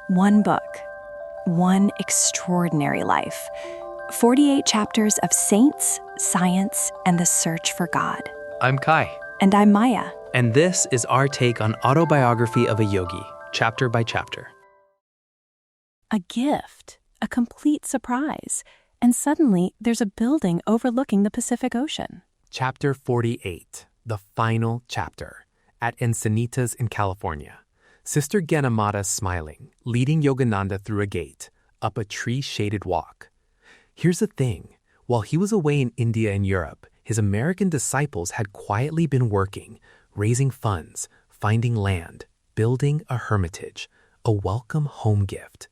One book, one extraordinary life. 48 chapters of saints, science, and the search for God. I'm Kai. And I'm Maya. And this is our take on Autobiography of a Yogi, chapter by chapter. A gift, a complete surprise, and suddenly there's a building overlooking the Pacific Ocean. Chapter 48, the final chapter, at Encinitas in California. Sister Genamata smiling, leading Yogananda through a gate, up a tree-shaded walk. Here's the thing. While he was away in India and Europe, his American disciples had quietly been working, raising funds, finding land, building a hermitage, a welcome home gift.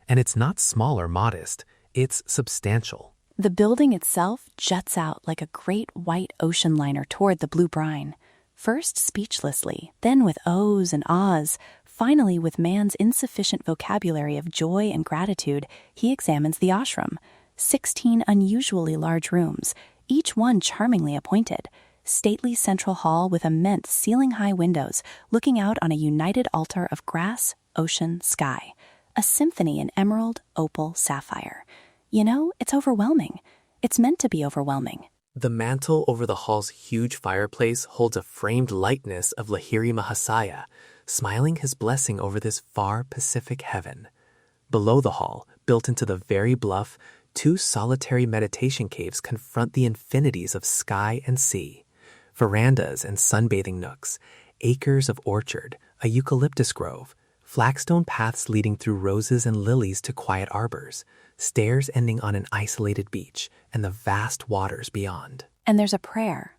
And it's not small or modest, it's substantial. The building itself juts out like a great white ocean liner toward the blue brine. First speechlessly, then with ohs and ahs, finally with man's insufficient vocabulary of joy and gratitude, he examines the ashram. 16 unusually large rooms, each one charmingly appointed. Stately central hall with immense ceiling-high windows looking out on a united altar of grass, ocean, sky. A symphony in emerald, opal, sapphire. You know, it's overwhelming. It's meant to be overwhelming. The mantle over the hall's huge fireplace holds a framed likeness of Lahiri Mahasaya, smiling his blessing over this far Pacific heaven. Below the hall, built into the very bluff, 2 solitary meditation caves confront the infinities of sky and sea. Verandas and sunbathing nooks, acres of orchard, a eucalyptus grove, flagstone paths leading through roses and lilies to quiet arbors, stairs ending on an isolated beach, and the vast waters beyond. And there's a prayer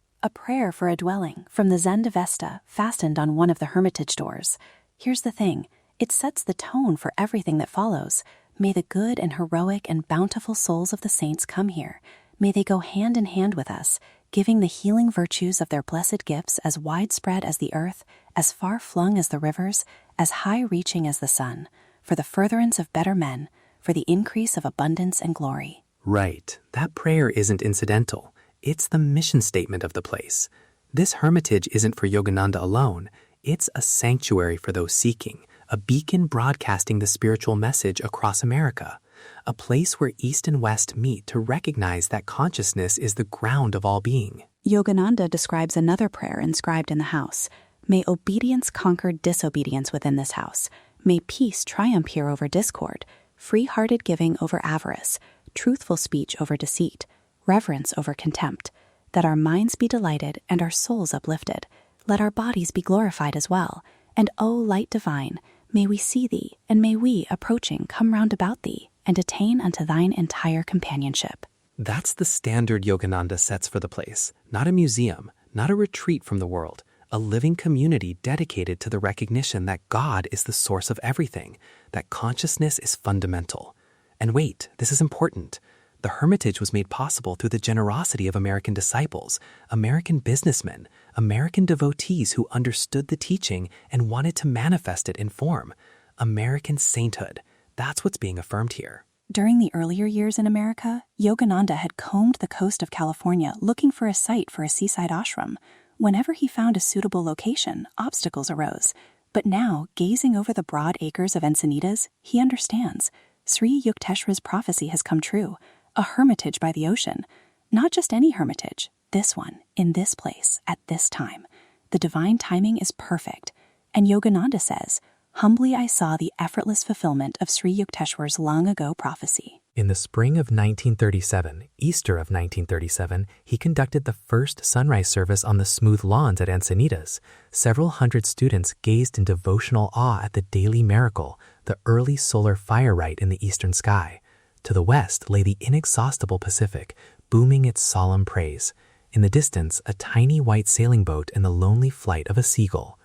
for a dwelling from the Zen Vesta fastened on one of the Hermitage doors. Here's the thing, it sets the tone for everything that follows. May the good and heroic and bountiful souls of the saints come here. May they go hand in hand with us, giving the healing virtues of their blessed gifts as widespread as the earth, as far-flung as the rivers, as high-reaching as the sun, for the furtherance of better men, for the increase of abundance and glory. Right. That prayer isn't incidental. It's the mission statement of the place. This hermitage isn't for Yogananda alone. It's a sanctuary for those seeking, a beacon broadcasting the spiritual message across America, a place where East and West meet to recognize that consciousness is the ground of all being. Yogananda describes another prayer inscribed in the house. May obedience conquer disobedience within this house. May peace triumph here over discord, free-hearted giving over avarice, truthful speech over deceit, reverence over contempt. That our minds be delighted and our souls uplifted. Let our bodies be glorified as well. And O light divine, may we see thee, and may we, approaching, come round about thee, and attain unto thine entire companionship. That's the standard Yogananda sets for the place. Not a museum, not a retreat from the world, a living community dedicated to the recognition that God is the source of everything, that consciousness is fundamental. And wait, this is important. The Hermitage was made possible through the generosity of American disciples, American businessmen, American devotees who understood the teaching and wanted to manifest it in form. American sainthood. That's what's being affirmed here. During the earlier years in America, Yogananda had combed the coast of California looking for a site for a seaside ashram. Whenever he found a suitable location, obstacles arose. But now, gazing over the broad acres of Encinitas, he understands. Sri Yukteswar's prophecy has come true. A hermitage by the ocean. Not just any hermitage, this one, in this place, at this time. The divine timing is perfect. And Yogananda says, humbly I saw the effortless fulfillment of Sri Yukteswar's long ago prophecy. In the spring of 1937, Easter of 1937, he conducted the first sunrise service on the smooth lawns at Encinitas. Several hundred students gazed in devotional awe at the daily miracle, the early solar fire rite in the eastern sky. To the west lay the inexhaustible Pacific, booming its solemn praise. In the distance, a tiny white sailing boat and the lonely flight of a seagull.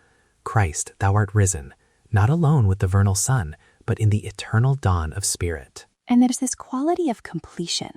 Christ, thou art risen, not alone with the vernal sun, but in the eternal dawn of spirit. And there's this quality of completion,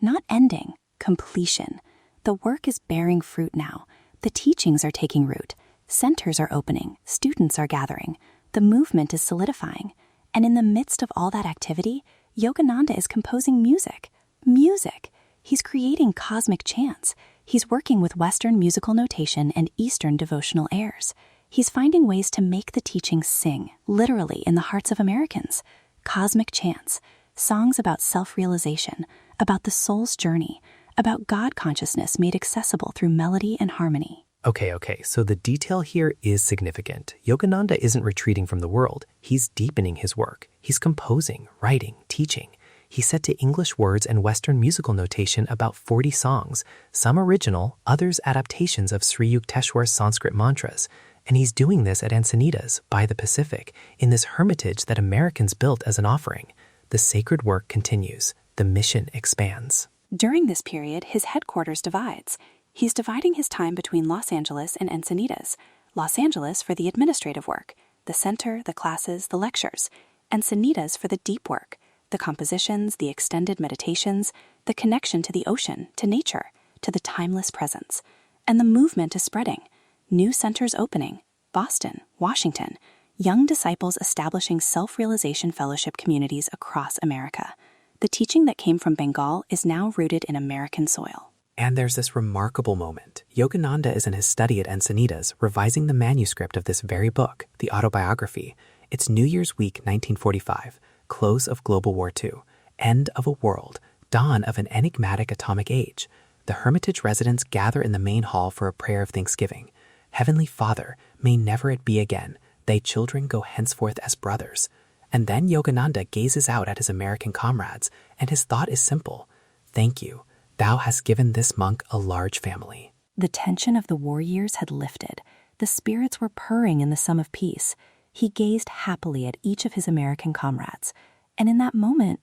not ending, completion. The work is bearing fruit now. The teachings are taking root. Centers are opening. Students are gathering. The movement is solidifying. And in the midst of all that activity, Yogananda is composing music. Music. He's creating cosmic chants. He's working with Western musical notation and Eastern devotional airs. He's finding ways to make the teachings sing, literally in the hearts of Americans. cosmic chants, songs about self-realization, about the soul's journey, about God consciousness made accessible through melody and harmony. Okay, so the detail here is significant. Yogananda isn't retreating from the world. He's deepening his work. He's composing, writing, teaching. He set to English words and Western musical notation about 40 songs, some original, others adaptations of Sri Yukteswar's Sanskrit mantras. And he's doing this at Encinitas, by the Pacific, in this hermitage that Americans built as an offering. The sacred work continues. The mission expands. During this period, his headquarters divides. He's dividing his time between Los Angeles and Encinitas. Los Angeles for the administrative work, the center, the classes, the lectures. Encinitas for the deep work, the compositions, the extended meditations, the connection to the ocean, to nature, to the timeless presence. And the movement is spreading. New centers opening, Boston, Washington, young disciples establishing self-realization fellowship communities across America. The teaching that came from Bengal is now rooted in American soil. And there's this remarkable moment. Yogananda is in his study at Encinitas, revising the manuscript of this very book, the autobiography. It's New Year's Week 1945, close of Global War II, end of a world, dawn of an enigmatic atomic age. The Hermitage residents gather in the main hall for a prayer of thanksgiving. Heavenly Father, may never it be again, thy children go henceforth as brothers. And then Yogananda gazes out at his American comrades, and his thought is simple. Thank you. Thou hast given this monk a large family. The tension of the war years had lifted. The spirits were purring in the sum of peace. He gazed happily at each of his American comrades. And in that moment,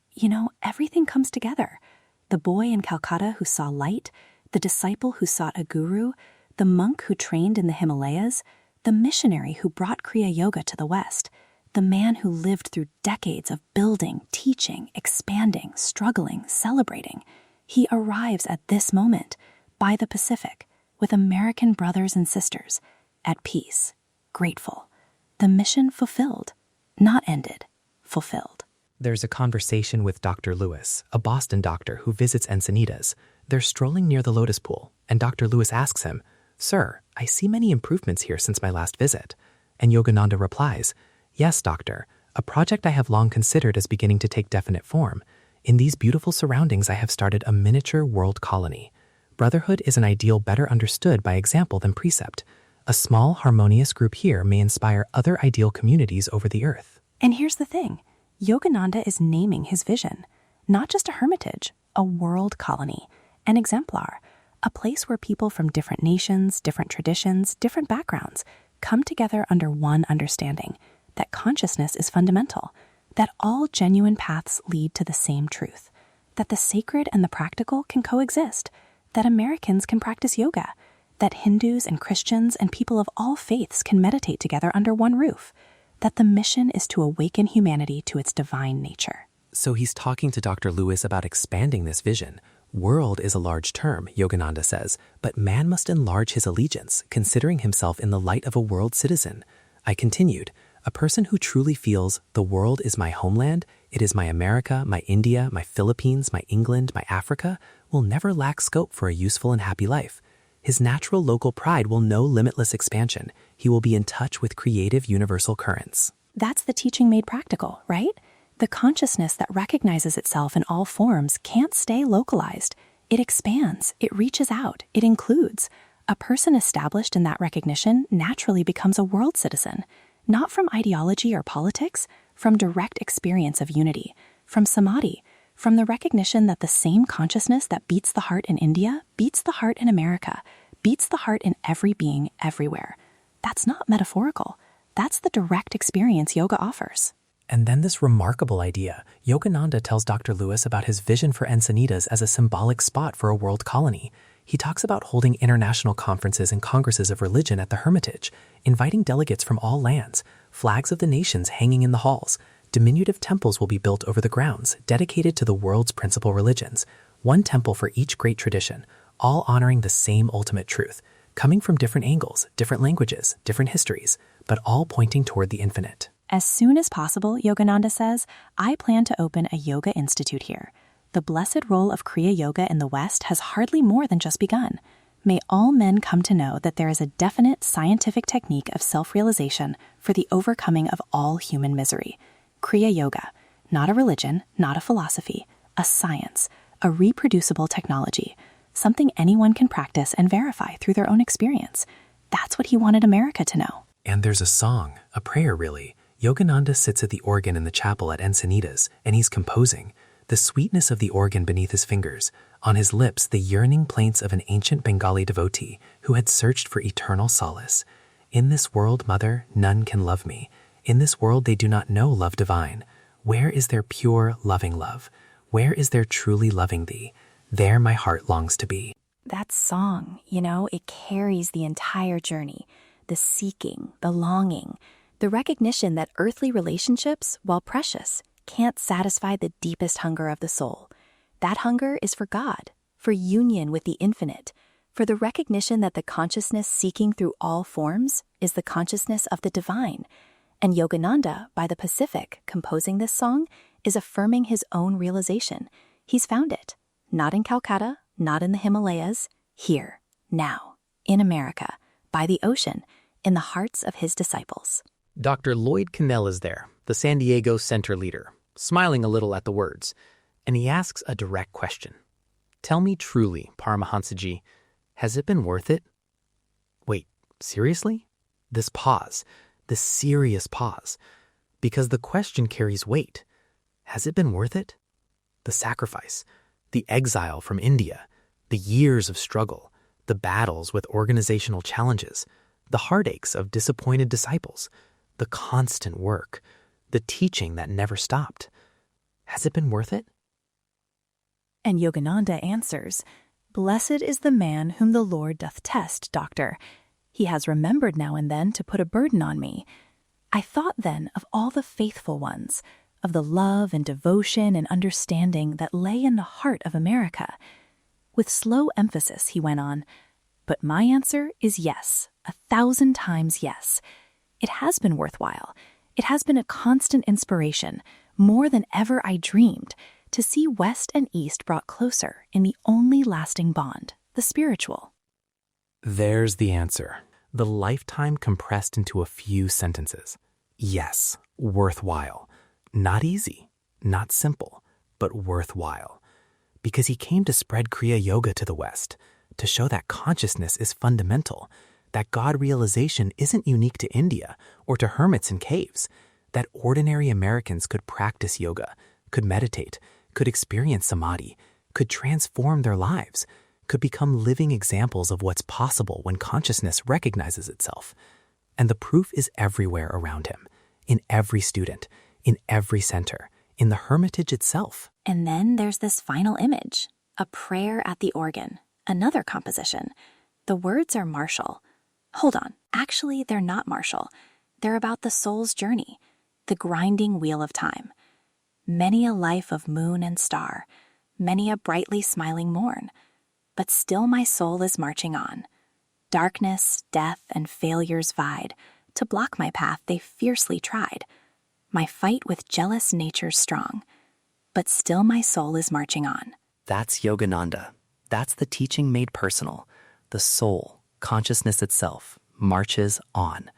everything comes together. The boy in Calcutta who saw light, the disciple who sought a guru, the monk who trained in the Himalayas, the missionary who brought Kriya Yoga to the West, the man who lived through decades of building, teaching, expanding, struggling, celebrating. He arrives at this moment, by the Pacific, with American brothers and sisters, at peace, grateful. The mission fulfilled, not ended, fulfilled. There's a conversation with Dr. Lewis, a Boston doctor who visits Encinitas. They're strolling near the lotus pool, and Dr. Lewis asks him, "Sir, I see many improvements here since my last visit." And Yogananda replies, "Yes, doctor, a project I have long considered is beginning to take definite form. In these beautiful surroundings, I have started a miniature world colony. Brotherhood is an ideal better understood by example than precept. A small, harmonious group here may inspire other ideal communities over the earth." And here's the thing. Yogananda is naming his vision. Not just a hermitage, a world colony, an exemplar, a place where people from different nations, different traditions, different backgrounds come together under one understanding, that consciousness is fundamental, that all genuine paths lead to the same truth, that the sacred and the practical can coexist, that Americans can practice yoga, that Hindus and Christians and people of all faiths can meditate together under one roof, that the mission is to awaken humanity to its divine nature. So he's talking to Dr. Lewis about expanding this vision. World is a large term, Yogananda says, but man must enlarge his allegiance, considering himself in the light of a world citizen. I continued, a person who truly feels the world is my homeland, it is my America, my India, my Philippines, my England, my Africa, will never lack scope for a useful and happy life. His natural local pride will know limitless expansion. He will be in touch with creative universal currents. That's the teaching made practical, right? The consciousness that recognizes itself in all forms can't stay localized. It expands, it reaches out, it includes. A person established in that recognition naturally becomes a world citizen, not from ideology or politics, from direct experience of unity, from samadhi, from the recognition that the same consciousness that beats the heart in India beats the heart in America, beats the heart in every being everywhere. That's not metaphorical. That's the direct experience yoga offers. And then this remarkable idea, Yogananda tells Dr. Lewis about his vision for Encinitas as a symbolic spot for a world colony. He talks about holding international conferences and congresses of religion at the Hermitage, inviting delegates from all lands, flags of the nations hanging in the halls. Diminutive temples will be built over the grounds, dedicated to the world's principal religions, one temple for each great tradition, all honoring the same ultimate truth, coming from different angles, different languages, different histories, but all pointing toward the infinite. As soon as possible, Yogananda says, I plan to open a yoga institute here. The blessed role of Kriya Yoga in the West has hardly more than just begun. May all men come to know that there is a definite scientific technique of self-realization for the overcoming of all human misery. Kriya Yoga, not a religion, not a philosophy, a science, a reproducible technology, something anyone can practice and verify through their own experience. That's what he wanted America to know. And there's a song, a prayer really. Yogananda sits at the organ in the chapel at Encinitas, and he's composing. The sweetness of the organ beneath his fingers, on his lips the yearning plaints of an ancient Bengali devotee who had searched for eternal solace. In this world, mother, none can love me. In this world they do not know love divine. Where is their pure, loving love? Where is their truly loving thee? There my heart longs to be. That song, it carries the entire journey. The seeking, the longing, the recognition that earthly relationships, while precious, can't satisfy the deepest hunger of the soul. That hunger is for God, for union with the infinite, for the recognition that the consciousness seeking through all forms is the consciousness of the divine. And Yogananda, by the Pacific, composing this song, is affirming his own realization. He's found it, not in Calcutta, not in the Himalayas, here, now, in America, by the ocean, in the hearts of his disciples. Dr. Lloyd Cannell is there, the San Diego center leader, smiling a little at the words, and he asks a direct question. Tell me truly, Paramahansaji, has it been worth it? Wait, seriously? This pause, this serious pause, because the question carries weight. Has it been worth it? The sacrifice, the exile from India, the years of struggle, the battles with organizational challenges, the heartaches of disappointed disciples, the constant work, the teaching that never stopped. Has it been worth it? And Yogananda answers, "Blessed is the man whom the Lord doth test, doctor. He has remembered now and then to put a burden on me. I thought then of all the faithful ones, of the love and devotion and understanding that lay in the heart of America." With slow emphasis, he went on, "But my answer is yes, 1,000 times yes. It has been worthwhile. It has been a constant inspiration, more than ever I dreamed, to see West and East brought closer in the only lasting bond, the spiritual." There's the answer. The lifetime compressed into a few sentences. Yes, worthwhile. Not easy, not simple, but worthwhile. Because he came to spread Kriya Yoga to the West, to show that consciousness is fundamental, that God realization isn't unique to India or to hermits in caves, that ordinary Americans could practice yoga, could meditate, could experience samadhi, could transform their lives, could become living examples of what's possible when consciousness recognizes itself. And the proof is everywhere around him, in every student, in every center, in the Hermitage itself. And then there's this final image, a prayer at the organ, another composition. The words are martial. Hold on, actually they're not martial. They're about the soul's journey, the grinding wheel of time. Many a life of moon and star, many a brightly smiling morn, but still my soul is marching on. Darkness, death, and failures vied. To block my path they fiercely tried. My fight with jealous nature's strong, but still my soul is marching on. That's Yogananda. That's the teaching made personal. The soul, consciousness itself, marches on.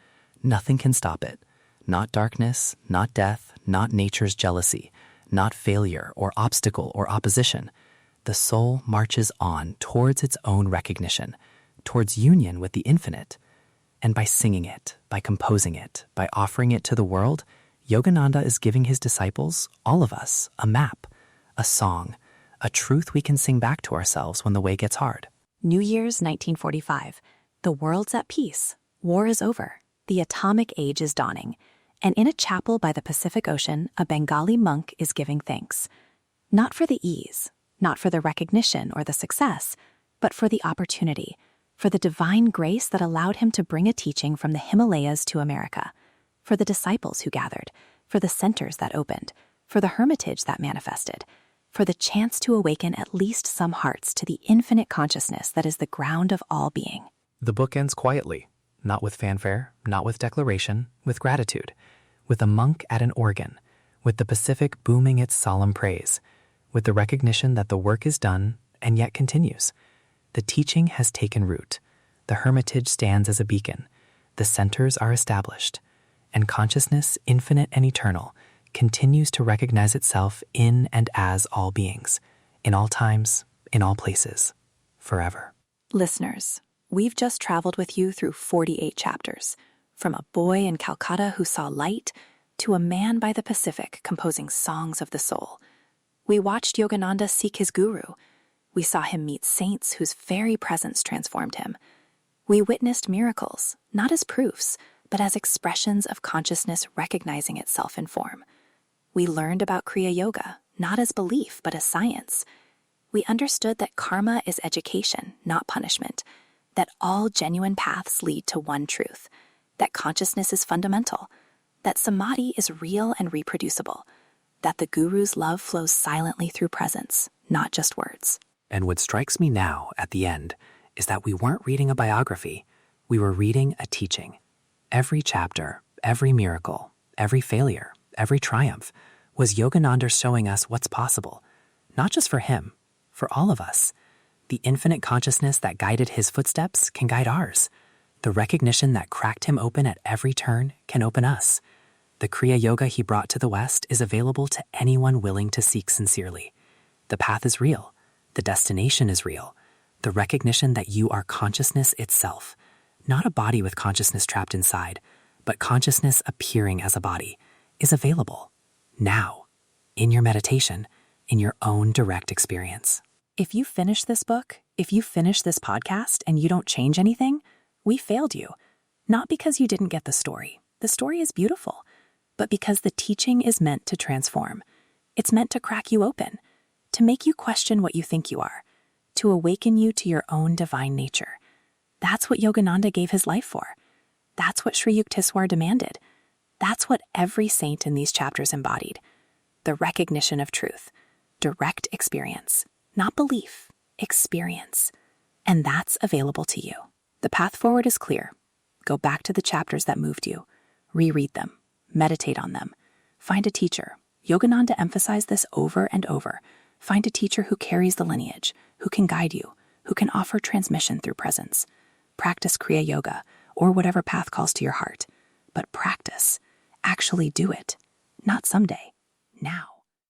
Nothing can stop it. Not darkness, not death, not nature's jealousy, not failure or obstacle or opposition. The soul marches on towards its own recognition, towards union with the infinite. And by singing it, by composing it, by offering it to the world, Yogananda is giving his disciples, all of us, a map, a song, a truth we can sing back to ourselves when the way gets hard. New Year's 1945. The world's at peace. War is over. The atomic age is dawning. And in a chapel by the Pacific Ocean, a Bengali monk is giving thanks. Not for the ease, not for the recognition or the success, but for the opportunity, for the divine grace that allowed him to bring a teaching from the Himalayas to America, for the disciples who gathered, for the centers that opened, for the hermitage that manifested, for the chance to awaken at least some hearts to the infinite consciousness that is the ground of all being. The book ends quietly, not with fanfare, not with declaration, with gratitude, with a monk at an organ, with the Pacific booming its solemn praise, with the recognition that the work is done and yet continues. The teaching has taken root. The hermitage stands as a beacon. The centers are established. And consciousness, infinite and eternal, continues to recognize itself in and as all beings, in all times, in all places, forever. Listeners, we've just traveled with you through 48 chapters, from a boy in Calcutta who saw light to a man by the Pacific composing songs of the soul. We watched Yogananda seek his guru. We saw him meet saints whose very presence transformed him. We witnessed miracles, not as proofs, but as expressions of consciousness recognizing itself in form. We learned about Kriya Yoga, not as belief, but as science. We understood that karma is education, not punishment, that all genuine paths lead to one truth, that consciousness is fundamental, that samadhi is real and reproducible, that the guru's love flows silently through presence, not just words. And what strikes me now, at the end, is that we weren't reading a biography, we were reading a teaching. Every chapter, every miracle, every failure, every triumph was Yogananda showing us what's possible, not just for him, for all of us. The infinite consciousness that guided his footsteps can guide ours. The recognition that cracked him open at every turn can open us. The Kriya Yoga he brought to the West is available to anyone willing to seek sincerely. The path is real. The destination is real. The recognition that you are consciousness itself, not a body with consciousness trapped inside, but consciousness appearing as a body, is available now, in your meditation, in your own direct experience. If you finish this book, if you finish this podcast and you don't change anything, we failed you. Not because you didn't get the story. The story is beautiful, but because the teaching is meant to transform. It's meant to crack you open, to make you question what you think you are, to awaken you to your own divine nature. That's what Yogananda gave his life for. That's what Sri Yukteswar demanded. That's what every saint in these chapters embodied. The recognition of truth, direct experience, not belief, experience. And that's available to you. The path forward is clear. Go back to the chapters that moved you. Reread them. Meditate on them. Find a teacher. Yogananda emphasized this over and over. Find a teacher who carries the lineage, who can guide you, who can offer transmission through presence. Practice Kriya Yoga, or whatever path calls to your heart. But practice. Actually do it. Not someday. Now.